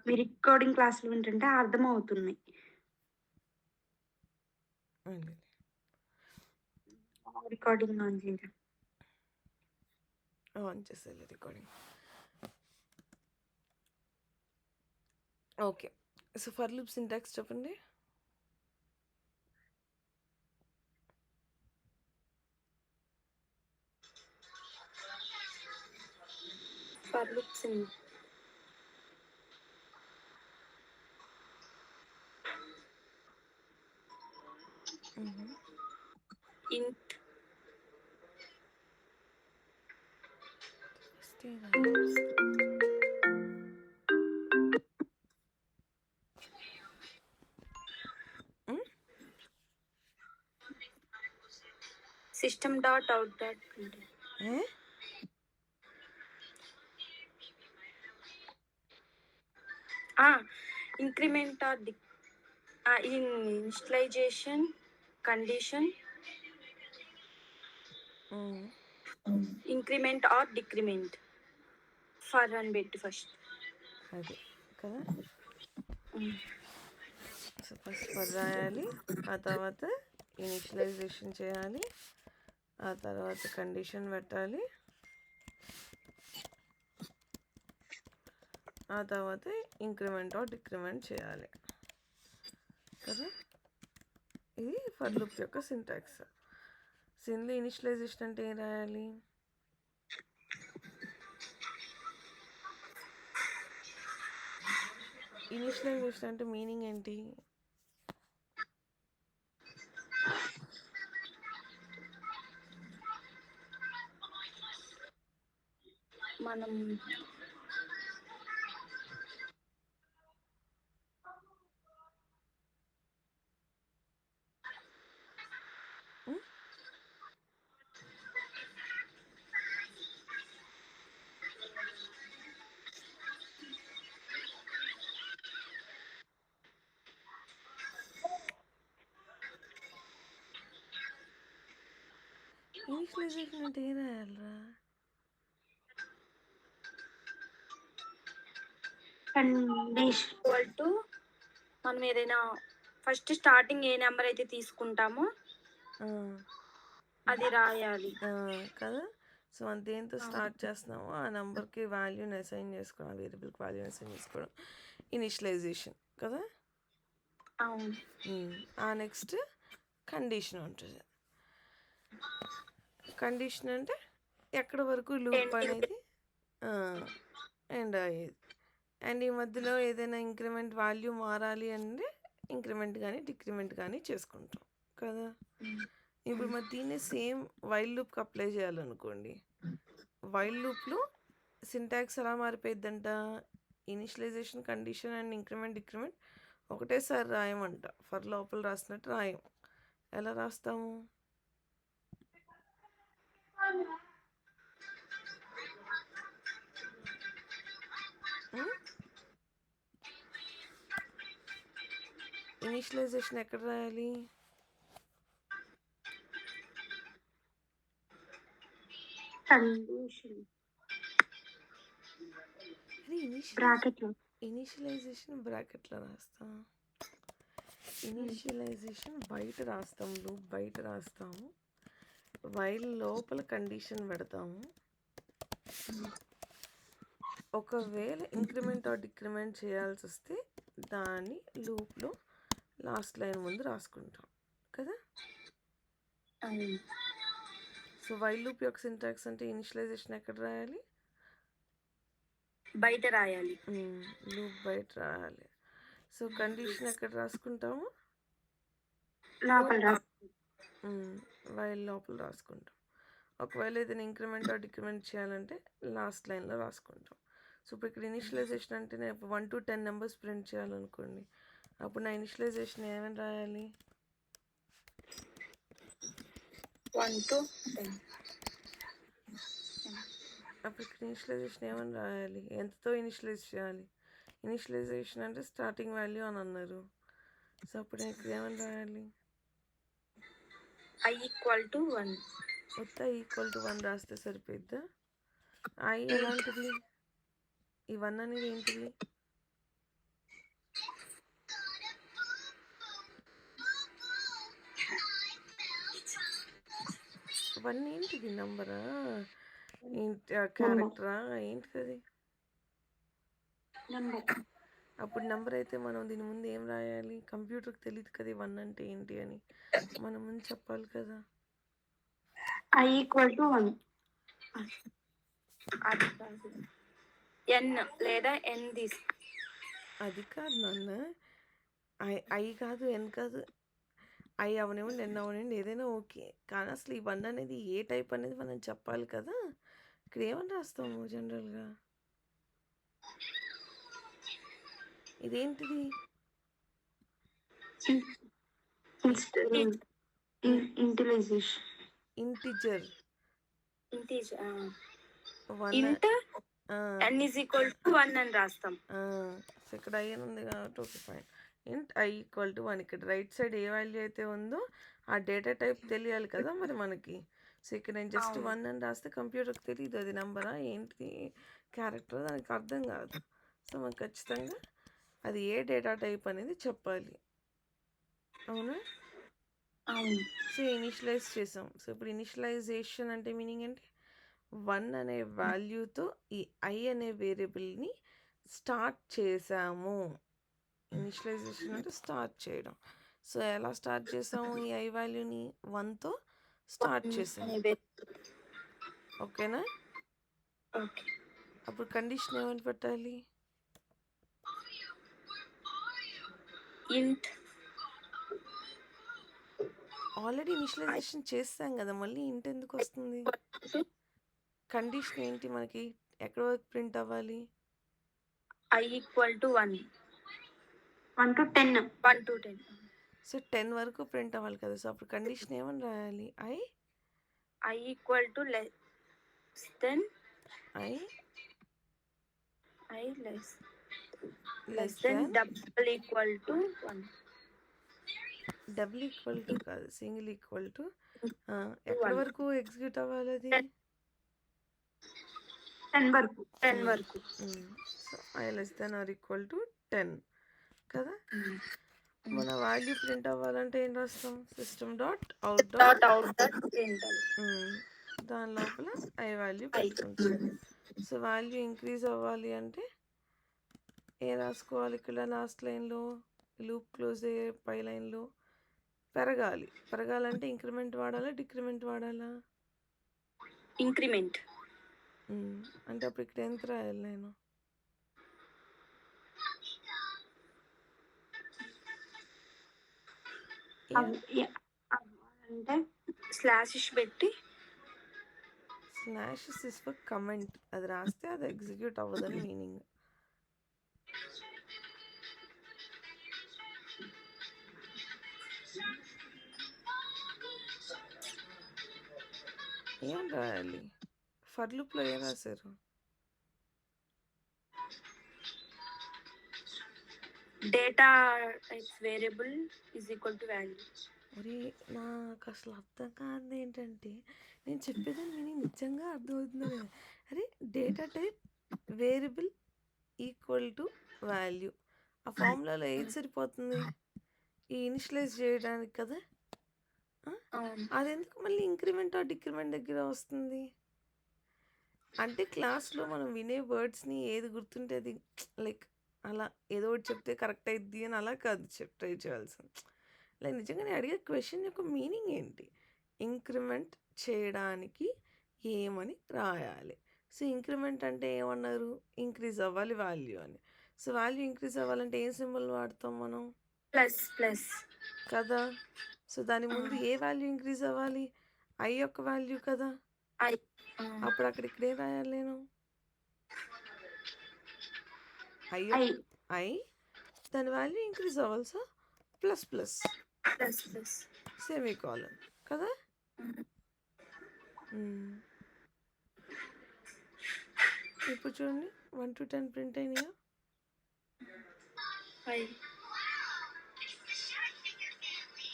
మీ recording క్లాస్‌లు వింటుంటే అర్థమవుతున్నాయి. అండి. రికార్డింగ్ ఆన్ చేయరా? ఆన్ చేసేయాలి recording. Okay. So for loop syntax చెప్పండి. ఫర్ లూప్స్ ఇంట్ ఫస్ట్ ఏది? సిస్టమ్ డాట్ అవుట్ డాట్ ఏ? Increment or initialization condition increment or decrement for అని పెట్టి ఫస్ట్. అది కదా. సో ఫస్ట్ ఫర్ రాయాలి, ఆ తర్వాత ఇనిషియలైజేషన్ చేయాలి, ఆ తర్వాత కండిషన్ పెట్టాలి, ఆ తర్వాత ఇంక్రిమెంట్ ఆర్ డిక్రిమెంట్ చేయాలి కదా. ఇది ఫర్ లూప్ యొక్క సింటాక్స్. సిన్లో ఇనిషియలైజేషన్ అంటే ఏం రాయాలి? ఇనిషియలైజేషన్ అంటే మీనింగ్ ఏంటి? మనం ఇనిషియలైజేషన్ అంటే ఏం రాయాలరా? ఈక్వల్ టు మనం ఏదైనా ఫస్ట్ స్టార్టింగ్ ఏ నెంబర్ అయితే తీసుకుంటామో అది రాయాలి కదా. సో మనం దేంతో స్టార్ట్ చేస్తున్నామో ఆ నెంబర్కి వాల్యూని అసైన్ చేసుకోవడం, వేరియబుల్కి వాల్యూని అసైన్ చేసుకోవడం ఇనిషియలైజేషన్ కదా. అవును. ఆ నెక్స్ట్ కండిషన్ ఉంటుంది. కండిషన్ అంటే ఎక్కడ వరకు లూప్ అనేది ఎండ్ అయ్యేది. అండ్ ఈ మధ్యలో ఏదైనా ఇంక్రిమెంట్ వాల్యూ మారాలి అంటే ఇంక్రిమెంట్ కానీ డిక్రిమెంట్ కానీ చేసుకుంటాం కదా. ఇప్పుడు మరి దీన్ని సేమ్ వైల్ లూప్కి అప్లై చేయాలనుకోండి. వైల్ లూప్లో సింటాక్స్ ఎలా మారిపోయిద్దంట, initialization condition and increment decrement ఒకటేసారి రాయమంట. ఫర్ లోపల రాసినట్టు రాయం. ఎలా రాస్తాము? ఇనిషియలైజేషన్ ఎక్కడ రాయాలి? ఇనిషియలైజేషన్ బ్రాకెట్లో రాస్తాం. ఇనిషియలైజేషన్ బయట రాస్తాం, లూప్ బయట రాస్తాము. వైల్ లోపల కండిషన్ పెడతాము. ఒకవేళ ఇంక్రిమెంట్ ఆర్ డిక్రిమెంట్ చేయాల్సి వస్తే దాన్ని లూప్లో లాస్ట్ లైన్ ముందు రాసుకుంటాం కదా. సో వైల్ లూప్ యొక్క సింటాక్స్ అంటే ఇనిషియలైజేషన్ ఎక్కడ రాయాలి? బయట రాయాలి, లూప్ బయట రాయాలి. సో కండిషన్ ఎక్కడ రాసుకుంటాము? వైల్ లోపల రాసుకుంటాం. ఒకవేళ ఏదైనా ఇంక్రిమెంట్ ఆర్ డిక్రిమెంట్ చేయాలంటే లాస్ట్ లైన్లో రాసుకుంటాం. సో ఇప్పుడు ఇక్కడ ఇనిషియలైజేషన్ అంటే నేను 1 to 10 నెంబర్స్ ప్రింట్ చేయాలనుకోండి. అప్పుడు నా ఇనిషియలైజేషన్ ఏమని రాయాలి? 1 to 10. అప్పుడు ఇక్కడ ఇనిషియలైజేషన్ ఏమని రాయాలి? ఎంతతో ఇనిషియలైజ్ చేయాలి? ఇనిషియలైజేషన్ అంటే స్టార్టింగ్ వాల్యూ అని అన్నారు. సో అప్పుడు ఇక్కడ ఏమని రాయాలి? i equal to 1. మొత్త ఈక్వల్ టు 1 రాస్తే సరిపోద్దా? i ఎలాంటిది? ఈ 1 అనేది ఏంటిది? 1 ఏంటిది నంబరా? ఏంటి నెంబర్ క్యారెక్టరా? ఏంటిదది? నెంబర్ అప్పుడు నంబర్ అయితే మనం దీని ముందు ఏం రాయాలి? కంప్యూటర్‌కి తెలీదు కదా! ఈ 1 అంటే ఏంటి అని. మనం ముందు చెప్పాలి కదా! I equal to 1. అది కాదు. ఎన్ లేదా ఎన్ తీసుకో. అది కాదు నాన్న. ఐ కాదు, ఎన్ కాదు. ఐ అవ్వనివ్వండి, ఎన్ అవ్వనివ్వండి ఏదైనా ఓకే. కానీ అసలు ఈ 1 అనేది ఏ టైప్ అనేది మనం చెప్పాలి కదా! ఇక్కడ ఏమని రాస్తాము జనరల్‌గా? ఇదేంటిది? Initialization. ఇంటిజర్. ఇంటీజర్. 1 ఇంట్ ఆ! ఎన్ ఈజ్ ఈక్వల్ టు 1 అని రాస్తాం. సో ఇక్కడ ఐ అని ఉంది కాబట్టి ఓకే ఫైన్. ఇంట్ ఐ ఈక్వల్ టు 1 ఇక్కడ రైట్ సైడ్ ఏ వాల్యూ అయితే ఉందో ఆ డేటా టైప్ తెలియాలి కదా మరి మనకి. సో ఇక్కడ నేను జస్ట్ అవును. 1 అని రాస్తే కంప్యూటర్కి తెలియదు అది నంబరా ఏంటి క్యారెక్టర్ దానికి అర్థం కాదు. సో మనకు ఖచ్చితంగా అది ఏ డేటా టైప్ అనేది చెప్పాలి. అవునా? అవును. సో ఇనిషియలైజ్ చేసాం. సో ఇప్పుడు ఇనిషియలైజేషన్ అంటే మీనింగ్ ఏంటి? 1 అనే వాల్యూతో ఈ ఐ అనే వేరియబుల్ని స్టార్ట్ చేసాము. ఇనిషియలైజేషన్ అంటే స్టార్ట్ చేయడం. సో ఎలా స్టార్ట్ చేసాము ఈ ఐ వాల్యూని? 1తో స్టార్ట్ చేసాము. ఓకేనా? ఓకే. అప్పుడు కండిషన్ ఏమని పెట్టాలి? ఇంట్ ఆల్రెడీ ఇనిషియలైజేషన్ చేస్తాం కదా మళ్ళీ ఇంట్ ఎందుకు వస్తుంది? కండిషన్ ఏంటి మనకి? ఎక్కడ వరకు ప్రింట్ అవ్వాలి? I equal to 1. 1 to 10. 1 to 10. So 10 వరకు ప్రింట్ అవ్వాలి కదా! సో అప్పుడు కండిషన్ ఏమని రాయాలి? I equal to less than i less than double equal to 1. Double equal to కాదు, సింగిల్ ఈక్వల్ టు ఎక్కడి వరకు ఎగ్జిక్యూట్ అవ్వాలి అది? 10 వరకు. 10 వరకు. So i less than or equal to 10 కదా? మన వాల్యూ ప్రింట్ అవ్వాలంటే ఏం రాస్తాం? సిస్టమ్ డాట్ అవుట్ డాట్ దాని లోపల ఐ వాల్యూ పెట్టుకుంటాం. సో వాల్యూ ఇంక్రీజ్ అవ్వాలి అంటే ఏం రాసుకోవాలి? ఇక్కడ లాస్ట్ లైన్లో లూప్ క్లోజ్ అయ్యే పై లైన్లో పెరగాలంటే ఇంక్రిమెంట్ వాడాలా, డిక్రిమెంట్ వాడాలా? ఇంక్రిమెంట్. అంటే అప్పుడు ఇక్కడ ఎంత రాయాలి నేను? అంటే స్లాష్ పెట్టి స్లాష్ ఇస్ ఫర్ కమెంట్ అది రాస్తే అది ఎగ్జిక్యూట్ అవ్వదని మీనింగ్. ఏం రాయాలి? ఫర్ లూప్లో ఏం రాశారు? Data types variable is equal to value. మరి నాకు అసలు అర్థం కాదు ఏంటంటే నేను చెప్పేదాన్ని మీనింగ్ నిజంగా అర్థమవుతుంది కదా. అరే data type variable equal to value ఆ ఫార్ములాలో ఏది సరిపోతుంది? ఈ ఇనిషియలైజ్ చేయడానికి కదా. అది ఎందుకు మళ్ళీ ఇంక్రిమెంట్ ఆ డిక్రిమెంట్ దగ్గర వస్తుంది? అంటే క్లాస్లో మనం వినే వర్డ్స్ని ఏది గుర్తుంటే అది లైక్ అలా ఏదో ఒకటి చెప్తే కరెక్ట్ అయిద్ది అని అలా కాదు ట్రై చేయాల్సింది. లైక్ నిజంగా నేను అడిగే క్వశ్చన్ యొక్క మీనింగ్ ఏంటి? ఇంక్రిమెంట్ చేయడానికి ఏమని రాయాలి? సో ఇంక్రిమెంట్ అంటే ఏమన్నారు? ఇంక్రీజ్ అవ్వాలి వాల్యూ అని. సో వాల్యూ ఇంక్రీజ్ అవ్వాలంటే ఏం సింబల్ వాడతాం మనం? ప్లస్ కదా. సో దాని ముందు ఏ వాల్యూ ఇంక్రీజ్ అవ్వాలి? ఐ యొక్క వాల్యూ కదా. అప్పుడు అక్కడ ఇక్కడ ఏం రాయాలి నేను? ఐ దాని వాల్యూ ఇంక్రీజ్ అవ్వాలి. సో ప్లస్ సెమీకోలన్ కదా. ఇప్పుడు చూడండి 1 to 10 ప్రింట్ అయినాయా?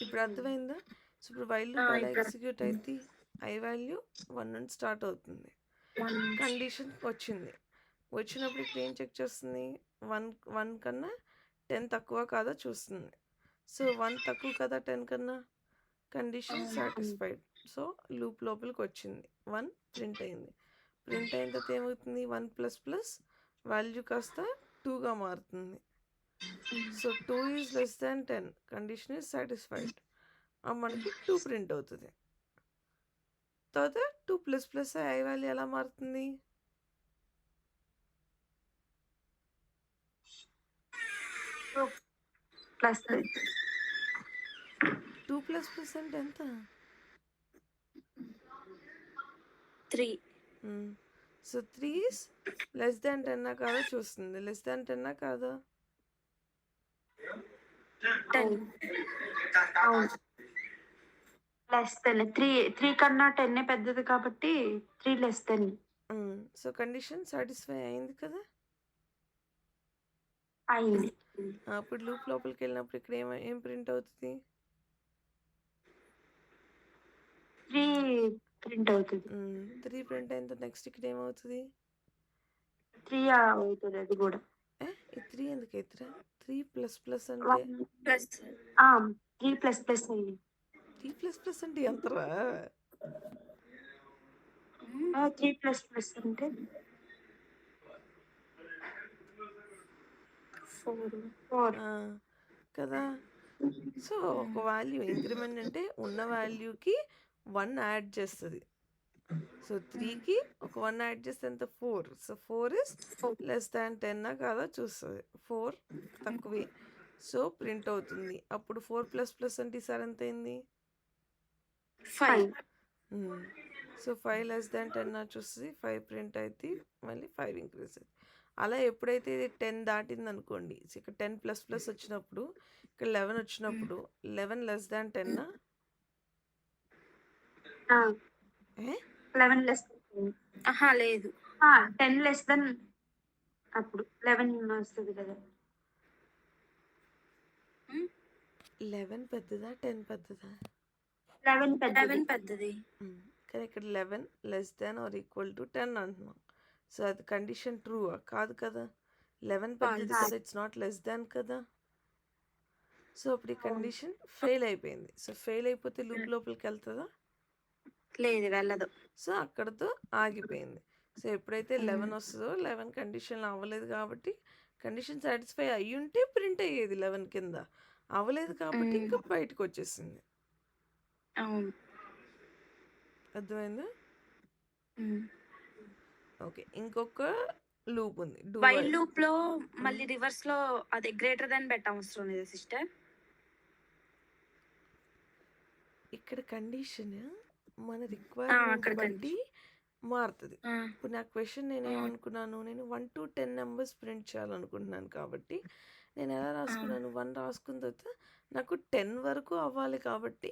ఇప్పుడు అర్థమైందా? సో ఇప్పుడు వైల్ లూప్ ఎలా ఎగ్జిక్యూట్ అయింది? ఐ వాల్యూ 1 నుండి స్టార్ట్ అవుతుంది. కండిషన్ వచ్చినప్పుడు ఇక్కడ ఏం చెక్ చేస్తుంది? 1 కన్నా 10 తక్కువ కాదా చూస్తుంది. సో 1 తక్కువ కదా 10 కన్నా, కండిషన్ సాటిస్ఫైడ్. సో లూప్ లోపలికి వచ్చింది 1 ప్రింట్ అయింది. ప్రింట్ అయిన తర్వాత ఏమవుతుంది 1 ప్లస్ ప్లస్ వాల్యూ కాస్త 2గా మారుతుంది. So 2 is less than 10 condition is satisfied. మనకి 2 ప్రింట్ అవుతుంది. తర్వాత 2 ప్లస్ ప్లస్ ఐ వాల్యూ ఎలా మారుతుంది? ప్లస్ 2 ప్లస్ ప్లస్ అంటే ఎంత? 3. సో 3 ఈజ్ లెస్ దాన్ 10 కాదా చూస్తుంది. లెస్ దాన్ 10 కాదా? 10. అవును లెస్ దెన్ 3 కన్నా 10 పెద్దది కాబట్టి 3 less than so condition satisfy అయింది కదా. అయింది. అప్పుడు లూప్ లోపలికి వెళ్ళినప్పుడు ఇక్కడ ఏం ప్రింట్ అవుతుంది? 3 ప్రింట్ అవుతుంది. 3 ప్రింట్ అయిన తర్వాత నెక్స్ట్ ఇక్కడ ఏమవుతుంది? 3 అవుతుంది అది కూడా. ఈ 3 ఎందుకు అవుతురా? 3 ప్లస్ ప్లస్ అంటే 3 ప్లస్ ప్లస్ అయింది. 3 ప్లస్ ప్లస్ అంటే ఎంతరా? 3 ప్లస్ ప్లస్ అంటే 4 కదా. సో ఒక వాల్యూ ఇంక్రిమెంట్ అంటే ఉన్న వాల్యూకి 1 యాడ్ చేస్తుంది. సో 3కి ఒక 1 యాడ్ చేస్తే ఎంత? 4. సో 4 ఇస్ లెస్ దాన్ 10 కాదా చూస్తుంది. 4 తక్కువే. సో ప్రింట్ అవుతుంది. అప్పుడు 4 ప్లస్ ప్లస్ అంటే ఈసారి ఎంత అయింది? 5. సో 5 లెస్ దాన్ 10 చూస్తుంది. 5 ప్రింట్ అయితే మళ్ళీ 5 ఇంక్రీజ్ అవుతుంది. అలా ఎప్పుడైతే ఇది 10 దాటింది అనుకోండి, ఇక్కడ 10 ప్లస్ ప్లస్ వచ్చినప్పుడు ఇక్కడ 11 వచ్చినప్పుడు 11 లెస్ దాన్ 10 11 లెస్ లేదు 10 లెస్ దెన్ అప్పుడు 11 వస్తుంది కదా. 11 పెద్దదా 10 పెద్దదా? 11 పెద్దది. కానీ ఇక్కడ 11 less than or equal to 10 అంటున్నాం. సో అది కండిషన్ ట్రూ కాదు కదా. 11 పెద్దది కదా, ఇట్స్ నాట్ లెస్ దాన్ కదా. సో అప్పుడు ఈ కండిషన్ ఫెయిల్ అయిపోయింది. సో ఫెయిల్ అయిపోతే లూప్ లోపలికి వెళ్తుందా? లేదు, వెళ్ళదు. సో అక్కడతో ఆగిపోయింది. సో ఎప్పుడైతే 11 వస్తుందో 11 కండిషన్ అవ్వలేదు కాబట్టి కండిషన్ సాటిస్ఫై అయ్యి ఉంటే ప్రింట్ అయ్యేది 11 కింద. అవ్వలేదు కాబట్టి ఇంకా బయటకు వచ్చేసింది. అవును, అర్థమైందా? ఓకే, ఇంకొక లూప్ ఉంది. వైల్ లూప్ లో మళ్ళీ రివర్స్ లో అది గ్రేటర్ దాన్ పెట్ట అవసరం లేదు సిస్టర్. ఇక్కడ కండిషన్ మన రిక్వైర్మెంట్ బట్టి మారుతుంది. ఇప్పుడు నా క్వశ్చన్ నేను ఏమనుకున్నాను, నేను 1 to 10 నెంబర్స్ ప్రింట్ చేయాలనుకుంటున్నాను కాబట్టి నేను ఎలా రాసుకున్నాను, 1 రాసుకున్న తర్వాత నాకు 10 వరకు అవ్వాలి కాబట్టి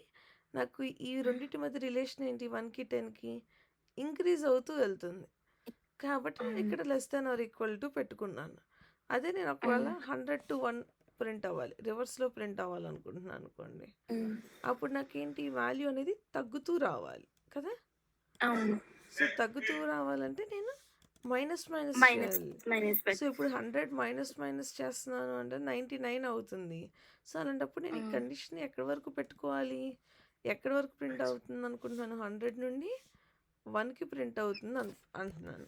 నాకు ఈ రెండింటి మధ్య రిలేషన్ ఏంటి, 1కి 10కి ఇంక్రీజ్ అవుతూ వెళ్తుంది కాబట్టి నేను ఇక్కడ less than or equal to పెట్టుకున్నాను. అదే నేను ఒకవేళ 100 to 1 ప్రింట్ అవ్వాలి, రివర్స్లో ప్రింట్ అవ్వాలనుకుంటున్నాను అనుకోండి, అప్పుడు నాకేంటి వాల్యూ అనేది తగ్గుతూ రావాలి కదా. సో తగ్గుతూ రావాలంటే నేను మైనస్ చేయాలి. సో ఇప్పుడు 100 మైనస్ చేస్తున్నాను అంటే 99 అవుతుంది. సో అలాంటప్పుడు నేను ఈ కండిషన్ ఎక్కడి వరకు పెట్టుకోవాలి, ఎక్కడి వరకు ప్రింట్ అవుతుంది అనుకుంటున్నాను, 100 నుండి 1కి ప్రింట్ అవుతుంది అంటున్నాను.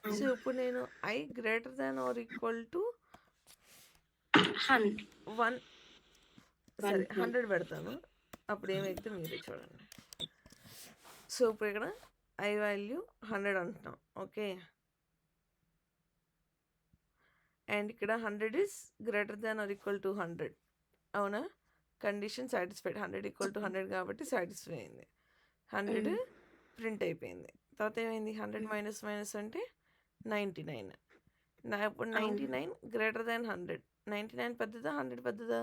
సో ఇప్పుడు నేను I greater than or equal to 1 సరే 100 పెడతాను. అప్పుడు ఏమైతే మీరే చూడండి. సో ఇప్పుడు ఇక్కడ ఐ వాల్యూ 100 అంటున్నాం. ఓకే, అండ్ ఇక్కడ 100 is greater than or equal to 100. అవునా, కండిషన్ సాటిస్ఫైడ్. 100 ఈక్వల్ టు 100 కాబట్టి సాటిస్ఫై అయింది. 100 ప్రింట్ అయిపోయింది. తర్వాత ఏమైంది, 100 మైనస్ అంటే 99. ఇప్పుడు 99 గ్రేటర్ దాన్ 100. 99 పెద్దదా 100 పెద్దదా?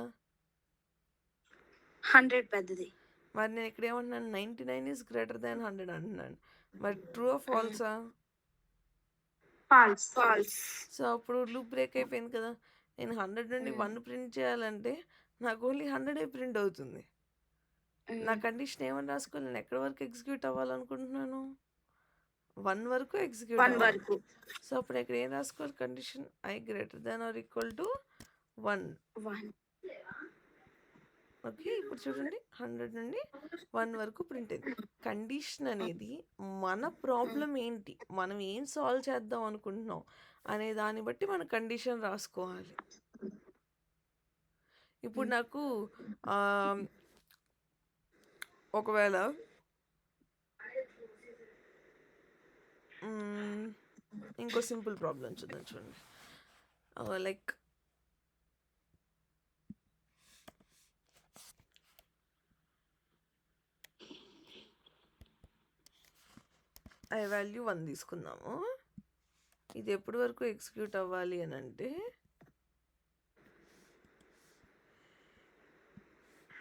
100 పెద్దది. మరి నేను ఇక్కడ ఏమంటున్నాను, 99 ఈజ్ గ్రేటర్ దాన్ 100 అంటున్నాను. మరి ట్రూ ఆఫ్ ఫాల్సా? ఫాల్స్. సో అప్పుడు లూప్ బ్రేక్ అయిపోయింది కదా. నేను 100 నుండి 1 ప్రింట్ చేయాలంటే నాకు ఓన్లీ 100 ప్రింట్ అవుతుంది. నా కండిషన్ ఏమని రాసుకోవాలి, నేను ఎక్కడి వరకు ఎగ్జిక్యూట్ అవ్వాలనుకుంటున్నాను, 1 వరకు ఎగ్జిక్యూట్ వరకు. సో అప్పుడు ఇక్కడ ఏం రాసుకోవాలి, condition I greater than or equal to 1. Okay. ఇప్పుడు చూడండి 100 నుండి 1 వరకు ప్రింట్ అయింది. కండిషన్ అనేది మన ప్రాబ్లమ్ ఏంటి? మనం ఏం సాల్వ్ చేద్దాం అనుకుంటున్నాం అనే దాన్ని బట్టి మన కండిషన్ రాసుకోవాలి. ఇప్పుడు నాకు ఒకవేళ ఇంకో సింపుల్ ప్రాబ్లం చూద్దాం చూడండి. లైక్ ఐ వాల్యూ 1 తీసుకుందాము. ఇది ఎప్పటి వరకు ఎగ్జిక్యూట్ అవ్వాలి అని అంటే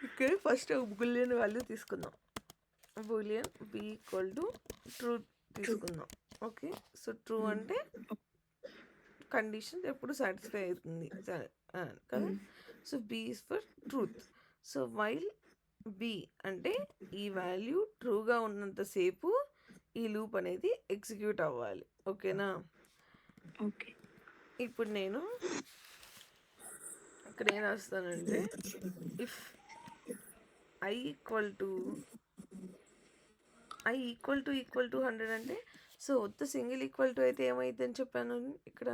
ఇక్కడ ఫస్ట్ బూలియన్ వాల్యూ తీసుకుందాం. Boolean b equal to true తీసుకుందాం. ఓకే. సో ట్రూ అంటే కండిషన్ ఎప్పుడు సాటిస్ఫై అవుతుంది కదా. So b is for truth. So while b అంటే ఈ వాల్యూ ట్రూగా ఉన్నంతసేపు ఈ లూప్ అనేది ఎగ్జిక్యూట్ అవ్వాలి. ఓకేనా. ఓకే. ఇప్పుడు నేను ఇక్కడ ఏం రాస్తానంటే ఇఫ్ ఐ ఈక్వల్ టు 100 అంటే సో వద్ద సింగిల్ ఈక్వల్ టు అయితే ఏమైంది అని చెప్పాను. ఇక్కడ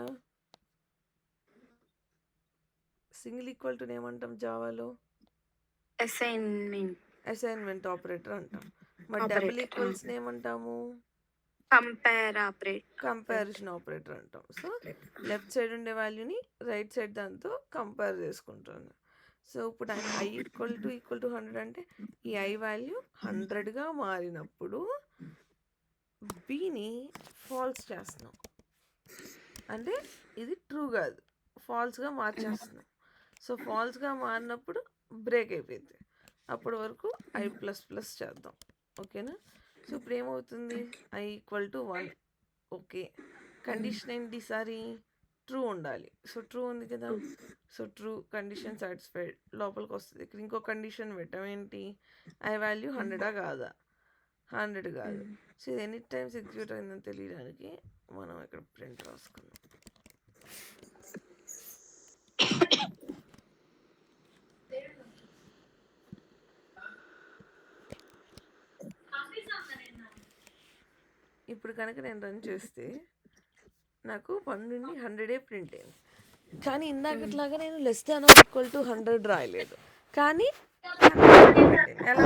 సింగిల్ ఈక్వల్ టు ఏమంటాం జావాలో? అసైన్మెంట్ ఆపరేటర్ అంటాం. మరి డబుల్ ఈక్వల్స్ ఏమంటాము? కంపారిజన్ ఆపరేటర్ అంటాం. సో లెఫ్ట్ సైడ్ ఉండే వాల్యూని రైట్ సైడ్ దాంతో కంపేర్ చేసుకుంటాను. సో ఇప్పుడు ఐ ఈక్వల్ టు 100 అంటే ఈ ఐ వాల్యూ 100గా మారినప్పుడు బిని ఫాల్స్ చేస్తున్నాం. అంటే ఇది ట్రూ కాదు, ఫాల్స్గా మార్చేస్తున్నాం. సో ఫాల్స్గా మారినప్పుడు బ్రేక్ అయిపోయింది. అప్పటి వరకు ఐ ప్లస్ చేద్దాం. ఓకేనా. సో ఇప్పుడు ఏమవుతుంది? I equal to 1. Okay. Condition ఏంటి ఈసారి? ట్రూ ఉండాలి. సో ట్రూ ఉంది కదా. సో ట్రూ కండిషన్ సాటిస్ఫైడ్ లోపలికి వస్తుంది. ఇక్కడ ఇంకో కండిషన్ పెట్టాం ఏంటి? ఐ వాల్యూ 100 కాదా? 100 కాదు. సో ఇది ఎన్ని టైమ్స్ ఎగ్జిక్యూట్ అయిందని తెలియడానికి మనం ఇక్కడ ప్రింట్ రాసుకున్నాం. ఇప్పుడు కనుక నేను రన్ చేస్తే నాకు 1 నుండి 100 ప్రింట్ అయింది. కానీ ఇందాకట్లాగా నేను లెస్ దాన్ ఈక్వల్ టు 100 రాయలేదు. కానీ ఎలా?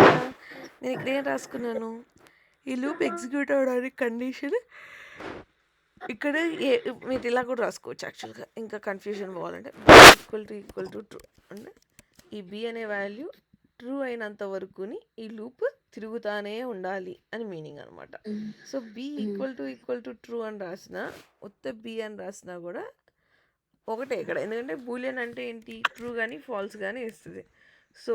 నేను ఇక్కడ ఏం రాసుకున్నాను? ఈ లూప్ ఎగ్జిక్యూట్ అవ్వడానికి కండిషన్ ఇక్కడ మీరు ఇలా కూడా రాసుకోవచ్చు యాక్చువల్గా. ఇంకా కన్ఫ్యూజన్ పోవాలంటే ఈక్వల్ టు ట్రూ అంటే ఈ బి అనే వాల్యూ ట్రూ అయినంత వరకుని ఈ లూప్ తిరుగుతానే ఉండాలి అని మీనింగ్ అనమాట. So b equal to true అని రాసిన ఉత్త బి అని రాసినా కూడా ఒకటే ఇక్కడ. ఎందుకంటే బూలియన్ అంటే ఏంటి? ట్రూ కానీ ఫాల్స్ కానీ ఇస్తుంది. సో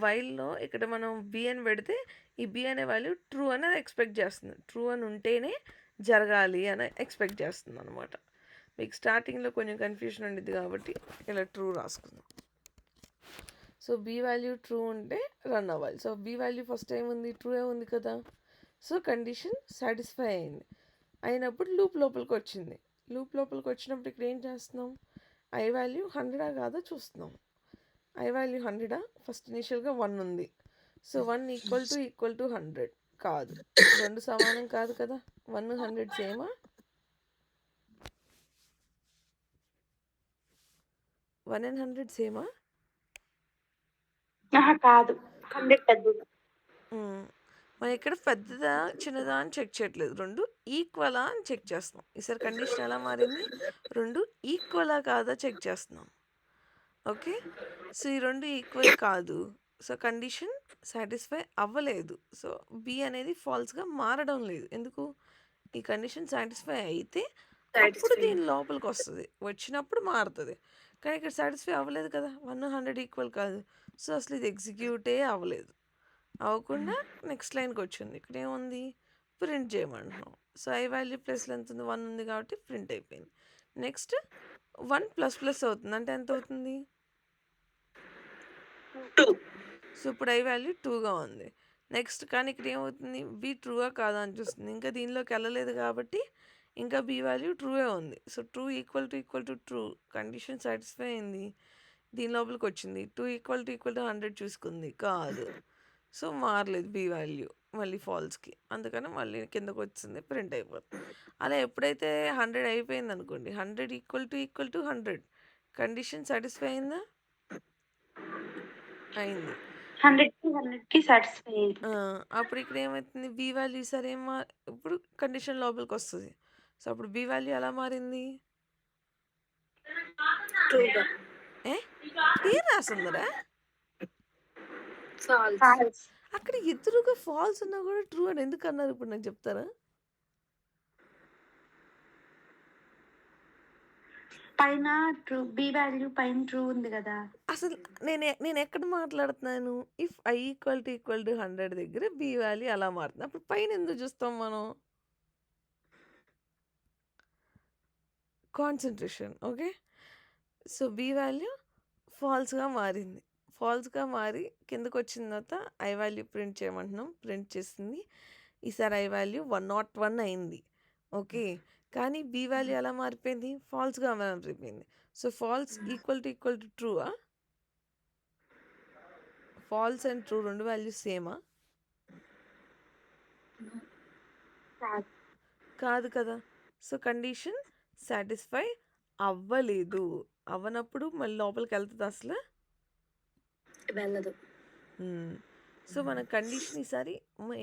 వైల్లో ఇక్కడ మనం బి అని పెడితే ఈ బి అనే వాల్యూ ట్రూ అని ఎక్స్పెక్ట్ చేస్తుంది. ట్రూ అని ఉంటేనే జరగాలి అని ఎక్స్పెక్ట్ చేస్తుంది అనమాట. మీకు స్టార్టింగ్లో కొంచెం కన్ఫ్యూజన్ ఉండేది కాబట్టి ఇలా ట్రూ రాసుకుందాం. సో బి వాల్యూ ట్రూ ఉంటే రన్ అవ్వాలి. So B value first time ఉంది ట్రూ ఉంది కదా. సో కండిషన్ సాటిస్ఫై అయింది. అయినప్పుడు లూప్ లోపలికి వచ్చింది. లూప్ లోపలికి వచ్చినప్పుడు ఇక్కడ ఏం చేస్తున్నాం? ఐ వాల్యూ 100 కాదా చూస్తున్నాం. ఐ వాల్యూ 100 ఫస్ట్ ఇనిషియల్గా 1 ఉంది. సో 1 ఈక్వల్ టు 100 కాదు. రెండు సమానం కాదు కదా. 1 100 సేమా? 1 and 100 సేమా? కాదు. 100 పెద్దది. మనం ఇక్కడ పెద్దదా చిన్నదా అని చెక్ చేయట్లేదు. రెండు ఈక్వలా అని చెక్ చేస్తున్నాం. ఈసారి కండిషన్ ఎలా మారింది? రెండు ఈక్వలా కాదా చెక్ చేస్తున్నాం. ఓకే. సో ఈ రెండు ఈక్వల్ కాదు. సో కండిషన్ సాటిస్ఫై అవ్వలేదు. సో బి అనేది ఫాల్స్గా మారడం లేదు. ఎందుకు? ఈ కండిషన్ సాటిస్ఫై అయితే అప్పుడు దీని లోపలికి వస్తుంది. వచ్చినప్పుడు మారుతుంది. కానీ ఇక్కడ సాటిస్ఫై అవ్వలేదు కదా. 1 100 ఈక్వల్ కాదు. సో అసలు ఇది ఎగ్జిక్యూటే అవ్వలేదు. అవ్వకుండా నెక్స్ట్ లైన్కి వచ్చింది. ఇక్కడ ఏముంది? ప్రింట్ చేయమంటున్నాం. సో ఐ వాల్యూ ప్లస్లో ఎంత ఉంది? 1 ఉంది కాబట్టి ప్రింట్ అయిపోయింది. నెక్స్ట్ 1 ప్లస్ అవుతుంది. అంటే ఎంత అవుతుంది? 2. సో ఇప్పుడు ఐ వాల్యూ 2గా ఉంది. నెక్స్ట్ కానీ ఇక్కడ ఏమవుతుంది? బి ట్రూగా కాదా అని చూస్తుంది. ఇంకా దీనిలోకి వెళ్ళలేదు కాబట్టి ఇంకా బి వాల్యూ ట్రూవే ఉంది. So true equal to true condition satisfy అయింది. దీని లోపలికొచ్చింది. 2 = 100 చూసుకుంది. కాదు. సో, మారలేదు బి వాల్యూ. మళ్ళీ ఫాల్స్‌కి. అందుకని మళ్ళీ కిందకొచ్చింది. ప్రింట్ అయిపోతుంది. అలా ఎప్పుడైతే 100 అయిపోయిందనుకోండి. 100 = 100 కండిషన్ సాటిస్ఫై అయిందా? అయింది. 100కి 100కి సాటిస్ఫై అయ్యింది. అప్పుడు ఇక్కడ ఏమైతుంది? బి వాల్యూ ఈసారి ఇప్పుడు కండిషన్ లోపలికొస్తది. సో, అప్పుడు బి వాల్యూ ఎలా మారింది? ట్రూగా. ఏ? క్లియర్ రాసుందరా? ఫాల్స్. ఫాల్స్. అక్కడ ఎదురుగా ఫాల్స్ ఉన్నా కూడా ట్రూ అని ఎందుకన్నారు ఇప్పుడు నాకు చెప్తారా? పైన ట్రూ బి వాల్యూ పైన ట్రూ ఉంది కదా. అసలు నేను ఎక్కడ మాట్లాడుతున్నాను? ఇఫ్ i = 100 దగ్గర బి వాల్యూ అలా మారుతుంది. అప్పుడు పైన ఎందుకు చూస్తాం మనం? Concentration. Okay. So, B value ఫాల్స్‌గా మారింది. ఫాల్స్‌గా మారి కిందకొచ్చిన తర్వాత ఐ వాల్యూ ప్రింట్ చేయమంటున్నాం. ప్రింట్ చేసింది. ఈసారి ఐ వాల్యూ 101 అయింది. ఓకే. కానీ బి వాల్యూ ఎలా మారిపోయింది? ఫాల్స్‌గా మారిపోయింది. సో, ఫాల్స్ = ట్రూవా? ఫాల్స్ అండ్ ట్రూ 2 వాల్యూస్ సేమా? కాదు. కాదు కదా! సో, కండిషన్ సాటిస్ఫై అవ్వలేదు. అవ్వనప్పుడు మళ్ళీ లోపలికెళ్తదా అసలు? వెళ్ళదు. సో, మన కండిషన్ ఈసారి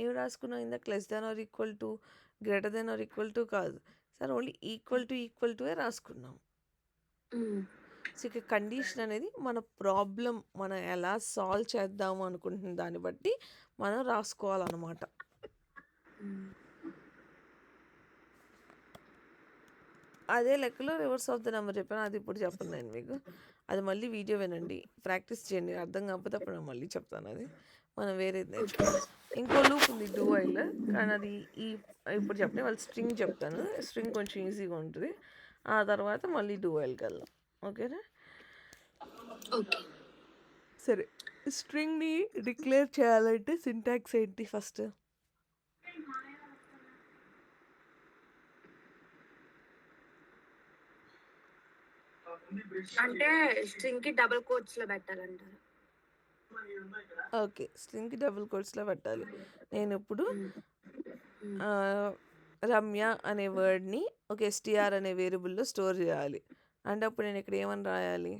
ఏం రాసుకున్నాం ఇందాక < కాదు. సరే ఓన్లీ ఈక్వల్ టుయే రాసుకున్నాం. సో, ఇక కండిషన్ అనేది మన ప్రాబ్లమ్ మనం ఎలా సాల్వ్ చేద్దాము అనుకుంటున్న దాన్ని బట్టి మనం రాసుకోవాలన్నమాట. అదే లెక్కలో రివర్స్ ఆఫ్ ద నెంబర్ చెప్పాను. అది ఇప్పుడు చెప్పను నేను మీకు. అది మళ్ళీ వీడియో వినండి. ప్రాక్టీస్ చేయండి. అర్థం కాకపోతే అప్పుడు నేను మళ్ళీ చెప్తాను అది. మనం వేరేది నేర్చుకుందాం. ఇంకో లూప్ ఉంది డూ వైల్. కానీ అది ఇప్పుడు చెప్పండి వాళ్ళు స్ట్రింగ్ చెప్తాను. స్ట్రింగ్ కొంచెం ఈజీగా ఉంటుంది. ఆ తర్వాత మళ్ళీ డూ వైల్కి వెళ్దాం. ఓకేనా? ఓకే. సరే. స్ట్రింగ్‌ని డిక్లేర్ చేయాలంటే సింటాక్స్ ఏంటి ఫస్ట్? అంటే స్ట్రింగ్‌కి డబుల్ కోట్స్‌లో పెట్టాలంటారు. ఓకే. స్ట్రింగ్‌కి డబుల్ కోట్స్‌లో పెట్టాలి. నేనిప్పుడు హ్మ్. రమ్య అనే వర్డ్‌ని ఒక ఎస్టీఆర్ అనే వేరియబుల్‌లో స్టోర్ చేయాలి. అంటే అప్పుడు నేను ఇక్కడ ఏమని రాయాలి?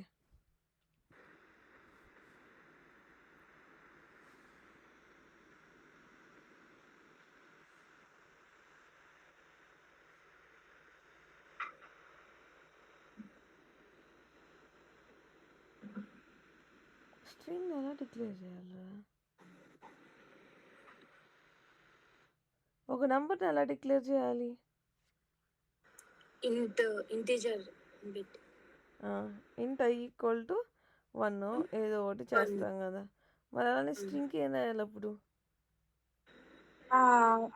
స్ట్రింగ్ ఎలా డిక్లేర్ చేయాలిరా? ఒక నంబర్‌ని ఎలా డిక్లేర్ చేయాలి? Integer bit. ఇంట్ i = 1 ఏదో ఒకటి చేస్తాం కదా! మరి అలానే స్ట్రింగ్‌కి ఏం రాయాలి అప్పుడు?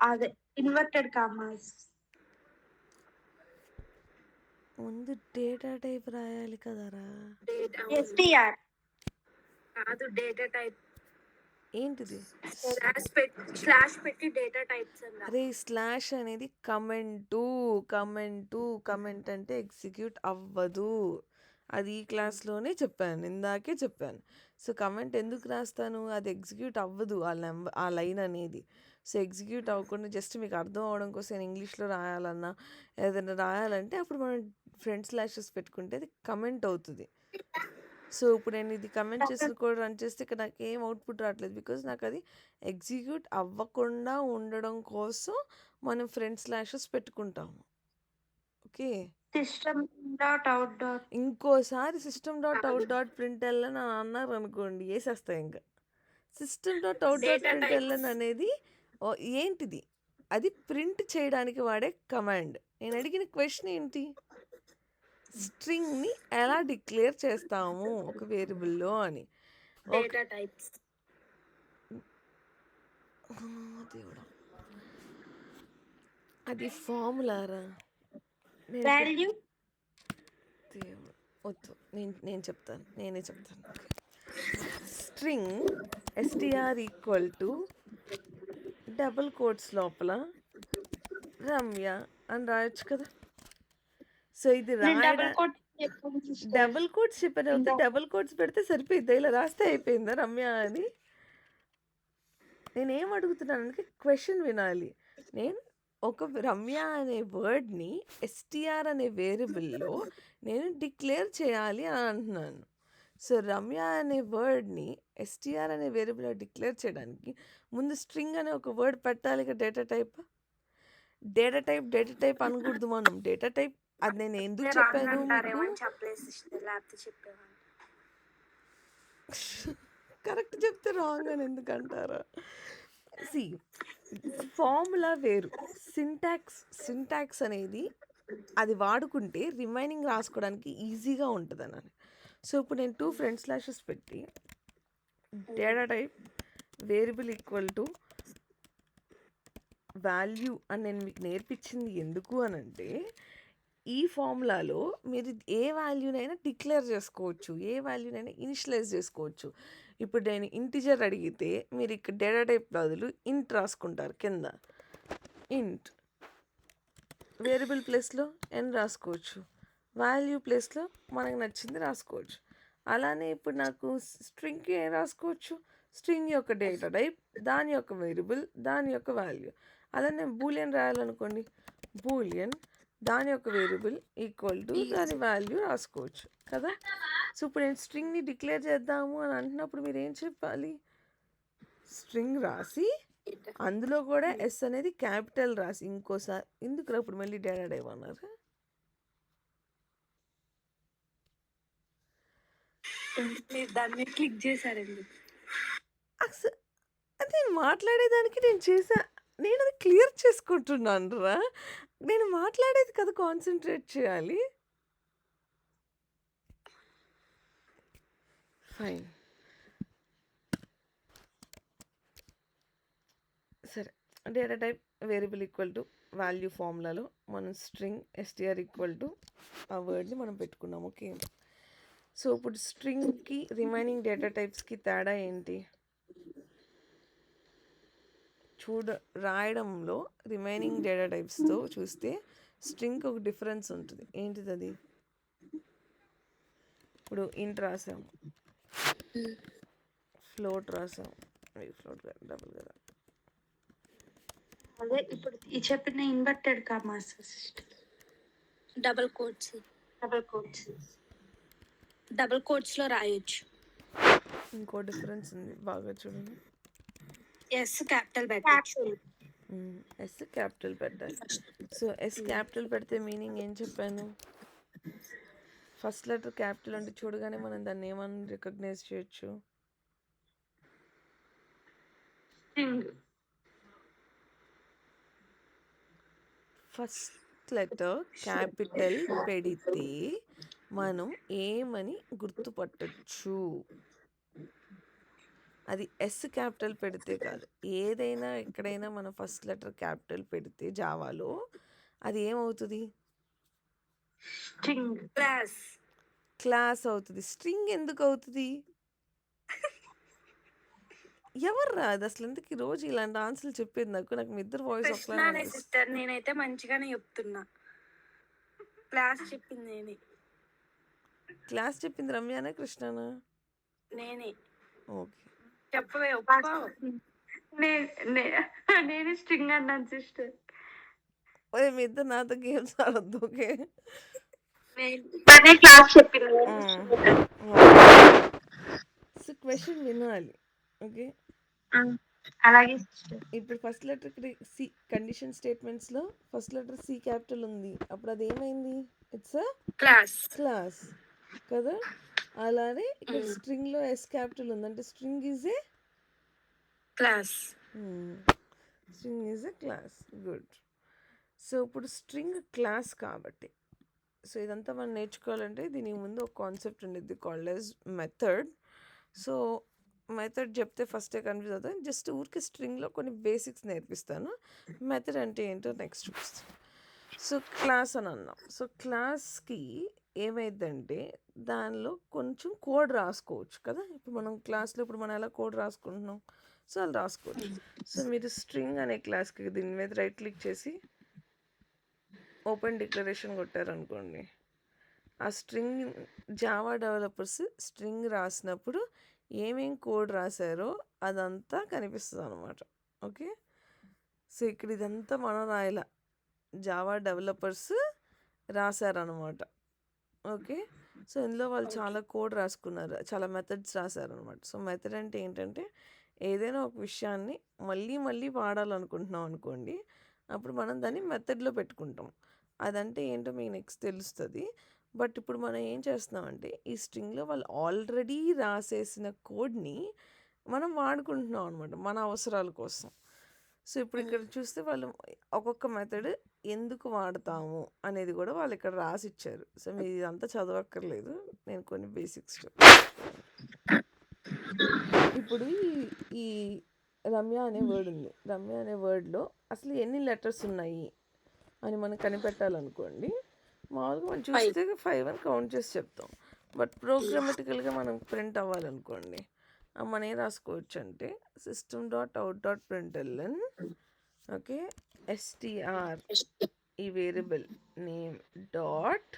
అదే ఇన్వర్టెడ్ కామాస్. ముందు డేటా టైప్ రాయాలి కదరా! ఎస్టీఆర్ కాదు డేటా టైప్. ఏంటిది? స్లాష్ పెట్టి డేటా టైప్స్ అన్నా. అరే స్లాష్ అనేది కమెంట్ అంటే ఎగ్జిక్యూట్ అవ్వదు. అది ఈ క్లాస్లోనే చెప్పాను. ఇందాకే చెప్పాను. సో, కమెంట్ ఎందుకు రాస్తాను? అది ఎగ్జిక్యూట్ అవ్వదు ఆ లైన్ అనేది. సో, ఎగ్జిక్యూట్ అవ్వకుండా జస్ట్ మీకు అర్థం అవ్వడం కోసం నేను ఇంగ్లీష్లో రాయాలన్నా ఏదైనా రాయాలంటే అప్పుడు మనం ఫ్రంట్ స్లాషెస్ పెట్టుకుంటే అది కమెంట్ అవుతుంది. సో, ఇప్పుడు నేను ఇది కమెంట్ చేసి కూడా రన్ చేస్తే ఇక్కడ నాకు ఏం అవుట్‌పుట్ రావట్లేదు. బికాజ్ నాకు అది ఎగ్జిక్యూట్ అవ్వకుండా ఉండడం కోసం మనం ఫ్రంట్ స్లాషెస్ పెట్టుకుంటాము. ఓకే. system.out. ఇంకోసారి system.out.println అని అన్నారనుకోండి ఏసేస్తా ఇంకా. system.out.println అనేది ఏంటిది? అది ప్రింట్ చేయడానికి వాడే కమాండ్. నేను అడిగిన క్వెషన్ ఏంటి? స్ట్రింగ్‌ని ఎలా డిక్లేర్ చేస్తాము ఒక వేరియబుల్‌లో అని. Data types. దేవుడా! అది ఫార్ములారా? వాల్యూ దేవుడు వద్దు. నేను చెప్తాను. నేనే చెప్తాను. స్ట్రింగ్ ఎస్టీఆర్ = డబుల్ కోట్స్ లోపల రమ్య అని రాయొచ్చు కదా! సో, ఇది నేను డబుల్ కోట్ చెప్పండి సిస్టర్. డబుల్ కోట్స్ చెప్పాను అవుతే ఇందాక డబుల్ కోట్స్ పెడితే సరిపోయిద్దా? ఇలా రాస్తే అయిపోయిందా రమ్య అని? నేనేం అడుగుతున్నానంటే క్వెషన్ వినాలి. నేను ఒక రమ్య అనే వర్డ్‌ని ఎస్‌టిఆర్ అనే వేరియబుల్‌లో నేను డిక్లేర్ చేయాలి అని అంటున్నాను. సో, రమ్య అనే వర్డ్‌ని ఎస్‌టిఆర్ అనే వేరియబుల్‌లో డిక్లేర్ చేయడానికి ముందు స్ట్రింగ్ అనే ఒక వర్డ్ పెట్టాలిగా డేటా టైప్. డేటా టైప్ అనకూడదు మనం. డేటా టైప్ అది నేను ఎందుకు రాంగ్ చెప్పాను మీకు? అంటారేమో అని చెప్పలేదు సిస్టర్, లేకపోతే చెప్పేవాడిని. కరెక్ట్ చెప్తే రాంగ్ అని ఎందుకంటారా? సీ ఫార్ములా వేరు. సింటాక్స్ అనేది అది వాడుకుంటే రిమైనింగ్ రాసుకోవడానికి ఈజీగా ఉంటదనని. సో, ఇప్పుడు నేను 2 ఫ్రంట్ స్లాషెస్ పెట్టి data type variable equal to value అని నేను మీకు నేర్పించింది ఎందుకు అనంటే, ఈ ఫార్ములాలో మీరు ఏ వాల్యూనైనా డిక్లేర్ చేసుకోవచ్చు. ఏ వాల్యూనైనా ఇనిషియలైజ్ చేసుకోవచ్చు. ఇప్పుడు నేను ఇంటిజర్ అడిగితే మీరు ఇక్కడ డేటా టైప్ బదులు ఇంట్ రాసుకుంటారు కింద. ఇంట్ వేరియబుల్ ప్లేస్‌లో n రాసుకోవచ్చు. వాల్యూ ప్లేస్‌లో మనకు నచ్చింది రాసుకోవచ్చు. అలానే ఇప్పుడు నాకు స్ట్రింగ్‌కి ఏం రాసుకోవచ్చు? స్ట్రింగ్ యొక్క డేటా టైప్, దాని యొక్క వేరియబుల్, దాని యొక్క వాల్యూ. అలానే బూలియన్ రాయాలనుకోండి. బూలియన్ దాని యొక్క వేరియబుల్ ఈక్వల్ టు దాని వాల్యూ రాసుకోవచ్చు కదా! సో, ఇప్పుడు నేను స్ట్రింగ్‌ని డిక్లేర్ చేద్దాము అని అంటున్నప్పుడు మీరేం చెప్పాలి? స్ట్రింగ్ రాసి అందులో కూడా ఎస్ అనేది క్యాపిటల్ రాసి ఇంకోసారి ఎందుకురా ఇప్పుడు మళ్ళీ డేటా టైప్ అన్నారు? మీరు దాని మీద క్లిక్ చేశారండి. అసలు అది నేను మాట్లాడేదానికి నేను అది క్లియర్ చేసుకుంటున్నాను రా. నేను మాట్లాడేది కదా కాన్సన్ట్రేట్ చేయాలి. ఫైన్ సరే, data type variable equal to value ఫార్ములాలో మనం స్ట్రింగ్ ఎస్టిఆర్ ఈక్వల్ టు ఆ వర్డ్ని మనం పెట్టుకున్నాం. ఓకే, సో ఇప్పుడు స్ట్రింగ్కి రిమైనింగ్ డేటా టైప్స్కి తేడా ఏంటి? రాయడంలో రిమైనింగ్ డేటా టైప్స్తో చూస్తే స్ట్రింగ్కి ఒక డిఫరెన్స్ ఉంటుంది. ఏంటిది అది? ఇప్పుడు ఇంట్ రాసాము, ఫ్లోట్ రాసాము, ఫ్లోట్ డబుల్ కదా. అదే ఇప్పుడు ఈ చెప్పిన inverted commas sister. Double quotes double కోట్స్లో రాయొచ్చు. ఇంకో డిఫరెన్స్ ఉంది, బాగా చూడండి. ఎస్ క్యాపిటల్ పెట్టచ్చు. ఎస్ క్యాపిటల్ పెట్టాలి. సో ఎస్ క్యాపిటల్ పెడితే మీనింగ్ ఏం చెప్పాను? ఫస్ట్ లెటర్ క్యాపిటల్ అంటే చూడగానే మనం దాన్ని ఏమని రికగ్నైజ్ చేయొచ్చు? ఫస్ట్ లెటర్ క్యాపిటల్ పెడితే మనం ఏమని గుర్తుపట్టచ్చు? అది ఎస్ క్యాపిటల్ పెడితే కాదు. ఏదైనా ఎక్కడైనా మనం ఫస్ట్ లెటర్ క్యాపిటల్ పెడితే జావాలో అది ఏమవుతుంది? స్ట్రింగ్ క్లాస్ అవుతుంది. స్ట్రింగ్ ఎందుకు అవుతుంది? ఎవర్రా అది అసలు? ఎందుకు ఈ రోజు ఇలాంటి ఆన్సర్లు చెప్పేది నాకు మీ ఇద్దరు వాయిస్ కృష్ణానే సిస్టర్, నేనైతే మంచిగానే చెప్తున్నా. క్లాస్ చెప్పింది నేనే. క్లాస్ చెప్పింది రమ్యానా కృష్ణనా? నేనే. ఓకే, చెప్పవే ఒప్పుకో. నేను స్ట్రింగ్ అన్నాను సిస్టర్. ఓకే, మీ ఇద్దరు నాతో గేమ్స్ ఆడొద్దు. ఓకే, క్లాస్ చెప్పింది. సో క్వశ్చన్ వినాలి. ఓకే, అలాగే ఇప్పుడు ఫస్ట్ లెటర్ సి కండిషన్ స్టేట్మెంట్స్లో ఫస్ట్ లెటర్ సి క్యాపిటల్ ఉంది. అప్పుడు అది ఏమైంది? ఇట్స్ క్లాస్ కదా. అలానే ఇక్కడ స్ట్రింగ్లో ఎస్ క్యాపిటల్ ఉంది అంటే string is a class. String is a class. Good. So ఇప్పుడు స్ట్రింగ్ క్లాస్ కాబట్టి సో ఇదంతా మనం నేర్చుకోవాలంటే దీనికి ముందు ఒక కాన్సెప్ట్ ఉండేది called as method. So method చెప్తే ఫస్టే కన్ఫ్యూజ్ అవుతుంది. జస్ట్ ఊరికి స్ట్రింగ్లో కొన్ని బేసిక్స్ నేర్పిస్తాను. మెథడ్ అంటే ఏంటో నెక్స్ట్ చూపిస్తాను. సో క్లాస్ అని అన్నాం. సో క్లాస్కి ఏమైందంటే దానిలో కొంచెం కోడ్ రాసుకోవచ్చు కదా. ఇప్పుడు మనం క్లాస్లో ఇప్పుడు మనం ఎలా కోడ్ రాసుకుంటున్నాం, సో అలా రాసుకోవచ్చు. సో మీరు స్ట్రింగ్ అనే క్లాస్కి దీని మీద రైట్ క్లిక్ చేసి ఓపెన్ డిక్లరేషన్ కొట్టారనుకోండి, ఆ స్ట్రింగ్ జావా డెవలపర్స్ స్ట్రింగ్ రాసినప్పుడు ఏమేం కోడ్ రాశారో అదంతా కనిపిస్తుంది అనమాట. ఓకే, సో ఇక్కడ ఇదంతా మనం రాయాల, జావా డెవలపర్స్ రాశారనమాట. ఓకే, సో ఇందులో వాళ్ళు ఓకే. చాలా కోడ్ రాసుకున్నారు, చాలా మెథడ్స్ రాశారనమాట. సో మెథడ్ అంటే ఏంటంటే ఏదైనా ఒక విషయాన్ని మళ్ళీ మళ్ళీ వాడాలనుకుంటున్నాం అనుకోండి, అప్పుడు మనం దాన్ని మెథడ్లో పెట్టుకుంటాం. అదంటే ఏంటో మీకు నెక్స్ట్ తెలుస్తుంది. బట్ ఇప్పుడు మనం ఏం చేస్తున్నామంటే ఈ స్ట్రింగ్లో వాళ్ళు ఆల్రెడీ రాసేసిన కోడ్ని మనం వాడుకుంటున్నాం అనమాట మన అవసరాల కోసం. సో ఇప్పుడు ఇక్కడ చూస్తే వాళ్ళు ఒక్కొక్క మెథడ్ ఎందుకు వాడతాము అనేది కూడా వాళ్ళు ఇక్కడ రాసి ఇచ్చారు. సో మీరు ఇదంతా చదవక్కర్లేదు, నేను కొన్ని బేసిక్స్ ఇప్పుడు ఈ రమ్య అనే వర్డ్ ఉంది. రమ్య అనే వర్డ్లో అసలు ఎన్ని లెటర్స్ ఉన్నాయి అని మనం కనిపెట్టాలనుకోండి, మామూలుగా మనం చూస్తే 5 అని కౌంట్ చేసి చెప్తాం. బట్ ప్రోగ్రామటికల్గా మనం ప్రింట్ అవ్వాలనుకోండి, మనం ఏం రాసుకోవచ్చు అంటే system.out.println, ఓకే, str ఈ వేరియబుల్ నేమ్ డాట్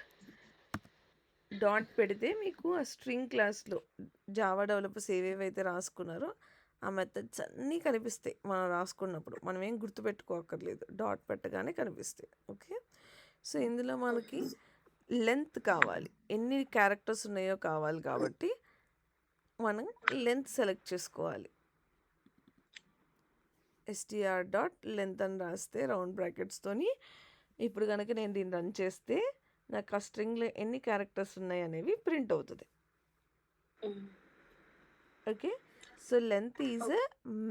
పెడితే మీకు ఆ స్ట్రింగ్ క్లాస్లో జావా డెవలపర్స్ ఏవేవైతే రాసుకున్నారో ఆ మెథడ్స్ అన్నీ కనిపిస్తాయి. మనం రాసుకున్నప్పుడు మనం ఏం గుర్తుపెట్టుకోకర్లేదు, డాట్ పెట్టగానే కనిపిస్తాయి. ఓకే, సో ఇందులో మనకి లెంత్ కావాలి, ఎన్ని క్యారెక్టర్స్ ఉన్నాయో కావాలి, కాబట్టి మనం లెంత్ సెలెక్ట్ చేసుకోవాలి. str.length అని రాస్తే రౌండ్ బ్రాకెట్స్తోని, ఇప్పుడు కనుక నేను దీన్ని రన్ చేస్తే నాకు ఆ స్ట్రింగ్లో ఎన్ని క్యారెక్టర్స్ ఉన్నాయి అనేవి ప్రింట్ అవుతుంది. Okay, so length is a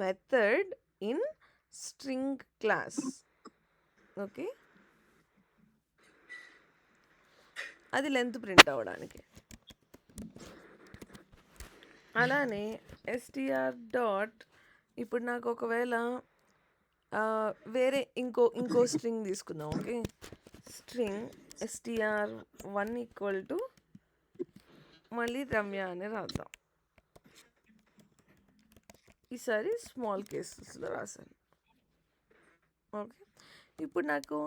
method in string class. Okay, అది లెంత్ ప్రింట్ అవ్వడానికి. అలానే str డాట్, ఇప్పుడు నాకు ఒకవేళ వేరే ఇంకో స్ట్రింగ్ తీసుకుందాం. Okay, string str1 equal to మళ్ళీ రమ్య అని రాద్దాం. ఈసారి స్మాల్ కేసెస్లో రాశాను. ఓకే, ఇప్పుడు నాకు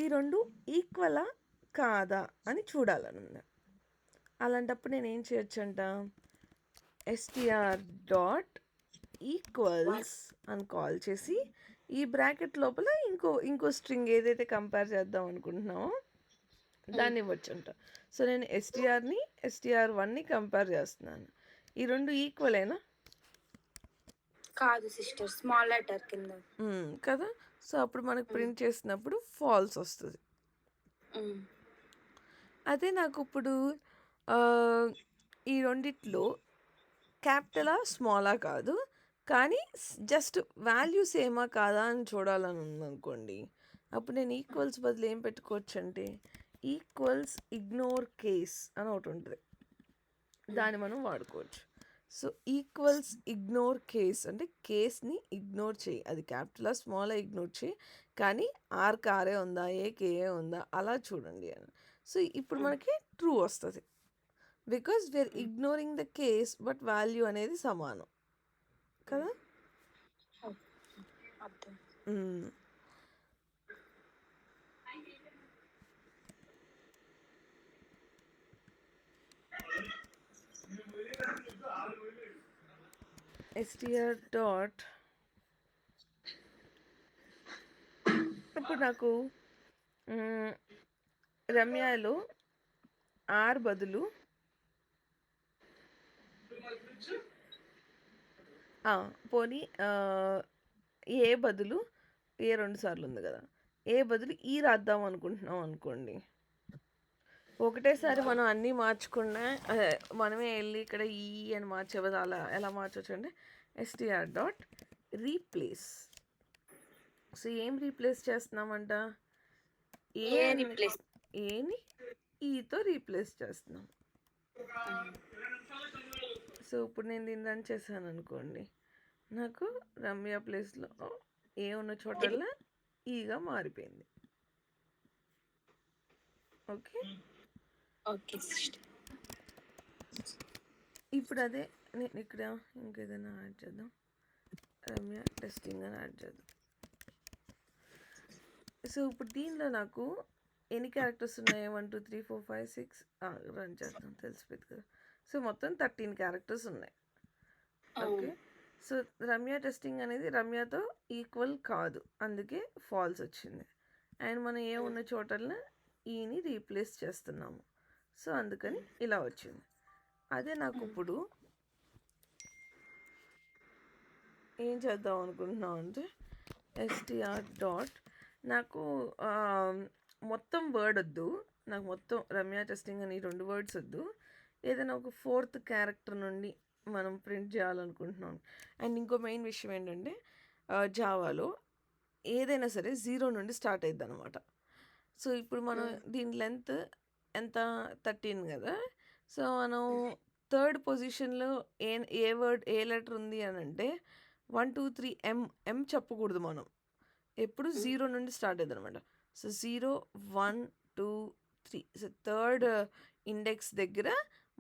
ఈ రెండు ఈక్వలా కాదా అని చూడాలని ఉంది. అలాంటప్పుడు నేను ఏం చేయొచ్చు అంట, str డాట్ ఈక్వల్స్ అని కాల్ చేసి ఈ బ్రాకెట్ లోపల ఇంకో స్ట్రింగ్ ఏదైతే కంపేర్ చేద్దాం అనుకుంటున్నామో దాన్ని ఇవ్వచ్చు అంట. సో నేను str1ని కంపేర్ చేస్తున్నాను. ఈ రెండు ఈక్వలేనా? కాదు సిస్టర్, స్మాల్ లెటర్ కింద కదా. సో అప్పుడు మనకు ప్రింట్ చేసినప్పుడు ఫాల్స్ వస్తుంది. అదే నాకు ఇప్పుడు ఈ రెండిట్లో క్యాపిటలా స్మాలా కాదు, కానీ జస్ట్ వాల్యూస్ ఏమా కాదా అని చూడాలని ఉందనుకోండి, అప్పుడు నేను ఈక్వల్స్ బదులు ఏం పెట్టుకోవచ్చు అంటే ఈక్వల్స్ ఇగ్నోర్ కేస్ అని ఒకటి ఉంటుంది, దాన్ని మనం వాడుకోవచ్చు. సో ఈక్వల్స్ ఇగ్నోర్ కేస్ అంటే కేస్ని ఇగ్నోర్ చేయి, అది క్యాపిటలా స్మాలా ఇగ్నోర్ చేయి, కానీ ఆర్కే ఉందా ఏకే ఉందా అలా చూడండి అని. సో ఇప్పుడు మనకి ట్రూ వస్తుంది, because we are ignoring the case but value అనేది సమానం కదా. str డాట్, ఇప్పుడు నాకు రమ్యలో ఆర్ బదులు పోనీ ఏ బదులు ఏ 2 సార్లు ఉంది కదా, ఏ బదులు ఈ రాద్దాం అనుకుంటున్నాం అనుకోండి, ఒకటేసారి మనం అన్నీ మార్చుకున్నా మనమే వెళ్ళి ఇక్కడ ఈ అని మార్చే బదులు అలా ఎలా మార్చవచ్చు అంటే str డాట్ రీప్లేస్. సో ఏం రీప్లేస్ చేస్తున్నామంట, ఏని ఈతో రీప్లేస్ చేస్తున్నాం. సో ఇప్పుడు నేను దీన్ని రన్ చేశాను అనుకోండి, నాకు రమ్య ప్లేస్లో ఏ ఉన్న చోటల్లా ఈగా మారిపోయింది. ఓకే, ఇప్పుడు అదే నేను ఇక్కడ ఇంకేదైనా యాడ్ చేద్దాం, రమ్య టెస్టింగ్ అని యాడ్ చేద్దాం. సో ఇప్పుడు దీనిలో నాకు ఎన్ని క్యారెక్టర్స్ ఉన్నాయి? 1, 2, 3, 4, 5, 6 రన్ చేద్దాం తెలిసిపోయింది కదా. సో మొత్తం 13 క్యారెక్టర్స్ ఉన్నాయి. ఓకే. సో రమ్య టెస్టింగ్ అనేది రమ్యతో ఈక్వల్ కాదు, అందుకే ఫాల్స్ వచ్చింది. అండ్ మనం ఏ ఉన్న చోటల్లో ఈని రీప్లేస్ చేస్తున్నాము, సో అందుకని ఇలా వచ్చింది. అదే నాకు ఇప్పుడు ఏం చేద్దాం అనుకుంటున్నాం అంటే str డాట్ నాకు మొత్తం వర్డ్ వద్దు, నాకు మొత్తం రమ్య టెస్టింగ్ అని 2 వర్డ్స్ వద్దు, ఏదైనా ఒక 4th క్యారెక్టర్ నుండి మనం ప్రింట్ చేయాలనుకుంటున్నాం. అండ్ ఇంకో మెయిన్ విషయం ఏంటంటే జావాలో ఏదైనా సరే 0 నుండి స్టార్ట్ అవుతుంది అనమాట. సో ఇప్పుడు మనం దీని లెంత్ ఎంత 13 కదా. సో మనం 3rd పొజిషన్లో ఏ వర్డ్ ఏ లెటర్ ఉంది అని అంటే 1, 2, 3 ఎం చెప్పకూడదు మనం, ఎప్పుడు 0 నుండి స్టార్ట్ అవుతుంది అనమాట. సో 0, 1, 2, 3. సో 3rd ఇండెక్స్ దగ్గర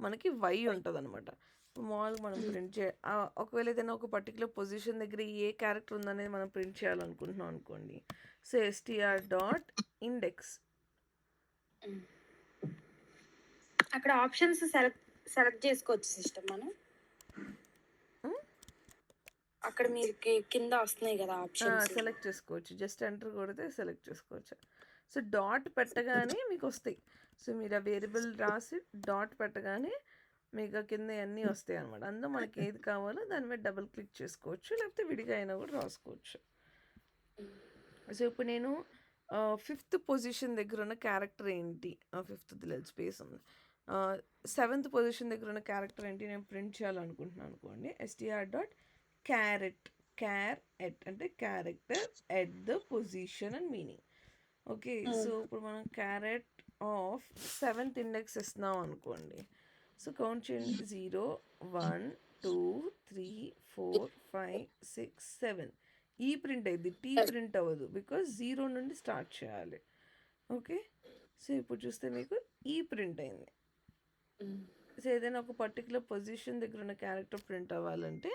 మనకి వై ఉంటుంది అనమాట. మామూలుగా మనం ప్రింట్ ఒకవేళ ఏదైనా ఒక పర్టికులర్ పొజిషన్ దగ్గర ఏ క్యారెక్టర్ ఉందనేది మనం ప్రింట్ చేయాలనుకుంటున్నాం అనుకోండి. సో str డాట్ ఇండెక్స్ అక్కడ ఆప్షన్స్ సెలెక్ట్ చేసుకోవచ్చు సిస్టమ్ మనం. అక్కడ మీరు కింద వస్తున్నాయి కదా ఆప్షన్స్, సెలెక్ట్ చేసుకోవచ్చు. జస్ట్ ఎంటర్ కొడితే సెలెక్ట్ చేసుకోవచ్చు. సో డాట్ పెట్టగానే మీకు వస్తాయి. సో మీరు ఆ వేరియబుల్ రాసి డాట్ పెట్టగానే మీకు కింద అన్నీ వస్తాయి అనమాట. అందులో మనకి ఏది కావాలో దాని మీద డబుల్ క్లిక్ చేసుకోవచ్చు, లేకపోతే విడిగా అయినా కూడా రాసుకోవచ్చు. సో ఇప్పుడు నేను 5th పొజిషన్ దగ్గర ఉన్న క్యారెక్టర్ ఏంటి, 5th స్పేస్ ఉంది, 7th పొజిషన్ దగ్గర ఉన్న క్యారెక్టర్ ఏంటి నేను ప్రింట్ చేయాలనుకుంటున్నాను అనుకోండి. str డాట్ క్యారెట్ అంటే character at the position and meaning. Okay. So ఇప్పుడు మనం క్యారెట్ ఆఫ్ 7th ఇండెక్స్ ఇస్తున్నాం అనుకోండి. సో కౌంట్ చేయండి, 0, 1, 2, 3, 4, 5, 6, 7. ఈ ప్రింట్ అయింది, టీ ప్రింట్ అవ్వదు, బికాజ్ 0 నుండి స్టార్ట్ చేయాలి. ఓకే. సో ఇప్పుడు చూస్తే మీకు ఈ ప్రింట్ అయింది. సో ఏదైనా ఒక పర్టికులర్ పొజిషన్ దగ్గర ఉన్న క్యారెక్టర్ ప్రింట్ అవ్వాలంటే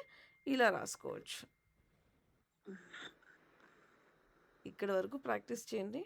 ఇలా రాసుకోవచ్చు. ఇక్కడ వరకు ప్రాక్టీస్ చేయండి.